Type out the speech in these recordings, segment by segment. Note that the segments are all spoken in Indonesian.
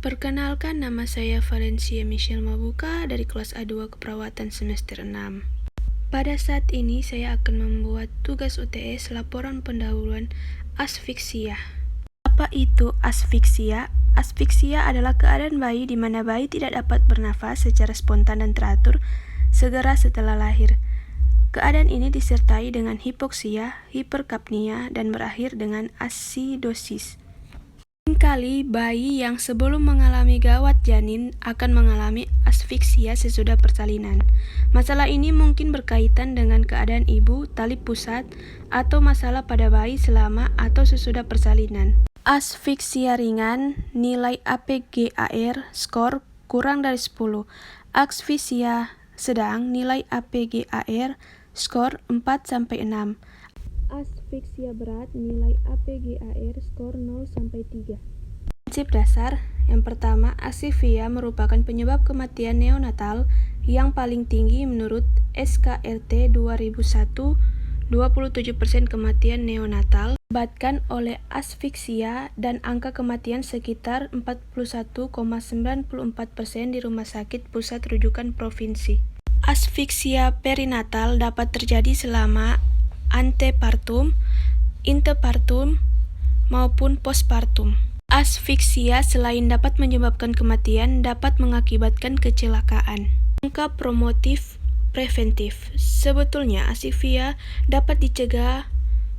Perkenalkan, nama saya Valencia Michelle Mabuka dari kelas A2 Keperawatan semester 6. Pada saat ini saya akan membuat tugas UTS laporan pendahuluan asfiksia. Apa itu asfiksia? Asfiksia adalah keadaan bayi di mana bayi tidak dapat bernafas secara spontan dan teratur segera setelah lahir. Keadaan ini disertai dengan hipoksia, hiperkapnia, dan berakhir dengan asidosis. Seringkali bayi yang sebelum mengalami gawat janin akan mengalami asfiksia sesudah persalinan. Masalah ini mungkin berkaitan dengan keadaan ibu, tali pusat, atau masalah pada bayi selama atau sesudah persalinan. Asfiksia ringan, nilai APGAR skor kurang dari 10. Asfiksia sedang, nilai APGAR skor 4-6. Asfiksia berat, nilai APGAR skor 0-3. Prinsip dasar. Yang pertama, asfiksia merupakan penyebab kematian neonatal yang paling tinggi menurut SKRT 2001. 27% kematian neonatal disebabkan oleh asfiksia dan angka kematian sekitar 41,94% di rumah sakit pusat rujukan provinsi. Asfiksia perinatal dapat terjadi selama antepartum, interpartum, maupun postpartum. Asfiksia selain dapat menyebabkan kematian, dapat mengakibatkan kecelakaan. Langkah promotif preventif. Sebetulnya asfiksia dapat dicegah,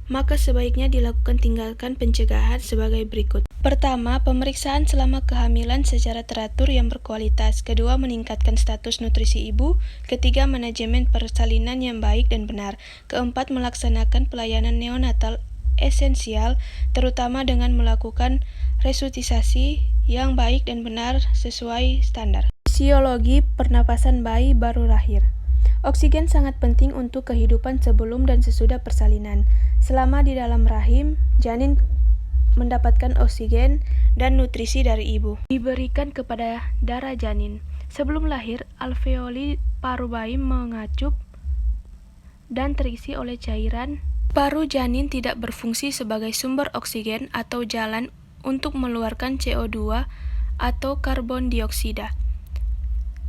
maka sebaiknya dilakukan tindakan pencegahan sebagai berikut. Pertama, pemeriksaan selama kehamilan secara teratur yang berkualitas. Kedua, meningkatkan status nutrisi ibu. Ketiga, manajemen persalinan yang baik dan benar. Keempat, melaksanakan pelayanan neonatal esensial, terutama dengan melakukan resusitasi yang baik dan benar sesuai standar. Fisiologi pernapasan bayi baru lahir. Oksigen sangat penting untuk kehidupan sebelum dan sesudah persalinan. Selama di dalam rahim, janin mendapatkan oksigen dan nutrisi dari ibu. Diberikan kepada darah janin. Sebelum lahir, alveoli paru bayi mengacup dan terisi oleh cairan. Paru janin tidak berfungsi sebagai sumber oksigen atau jalan untuk mengeluarkan CO2 atau karbon dioksida,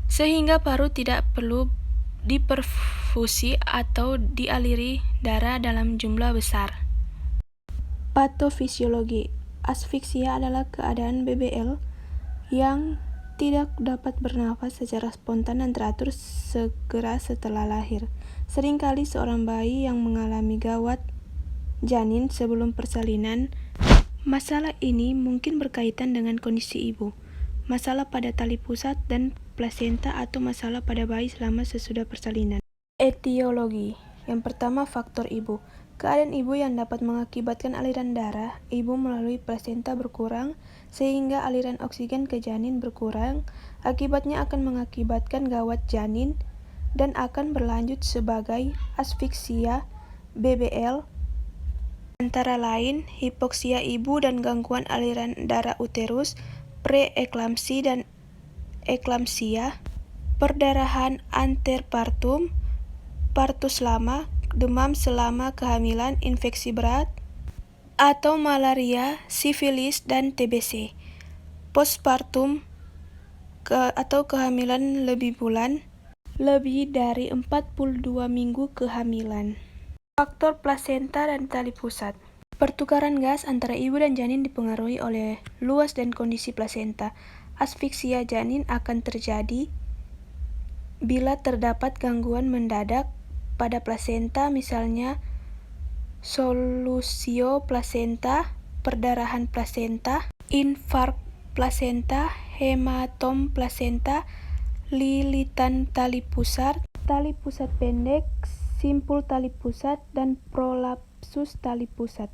sehingga paru tidak perlu diperfusi atau dialiri darah dalam jumlah besar. Patofisiologi. Asfiksia adalah keadaan BBL yang tidak dapat bernafas secara spontan dan teratur segera setelah lahir. Seringkali seorang bayi yang mengalami gawat janin sebelum persalinan. Masalah ini mungkin berkaitan dengan kondisi ibu, masalah pada tali pusat dan plasenta, atau masalah pada bayi selama sesudah persalinan. Etiologi. Yang pertama, faktor ibu. Keadaan ibu yang dapat mengakibatkan aliran darah ibu melalui plasenta berkurang, sehingga aliran oksigen ke janin berkurang. Akibatnya akan mengakibatkan gawat janin dan akan berlanjut sebagai asfiksia BBL, antara lain hipoksia ibu dan gangguan aliran darah uterus, preeklamsi dan eklamsia, perdarahan antepartum, partus lama, demam selama kehamilan, infeksi berat, atau malaria, sifilis, dan TBC. Postpartum atau kehamilan lebih bulan, lebih dari 42 minggu kehamilan. Faktor plasenta dan tali pusat. Pertukaran gas antara ibu dan janin dipengaruhi oleh luas dan kondisi plasenta. Asfiksia janin akan terjadi bila terdapat gangguan mendadak pada plasenta, misalnya solusio plasenta, perdarahan plasenta, infark plasenta, hematom plasenta, lilitan tali pusat pendek, simpul tali pusat, dan prolapsus tali pusat.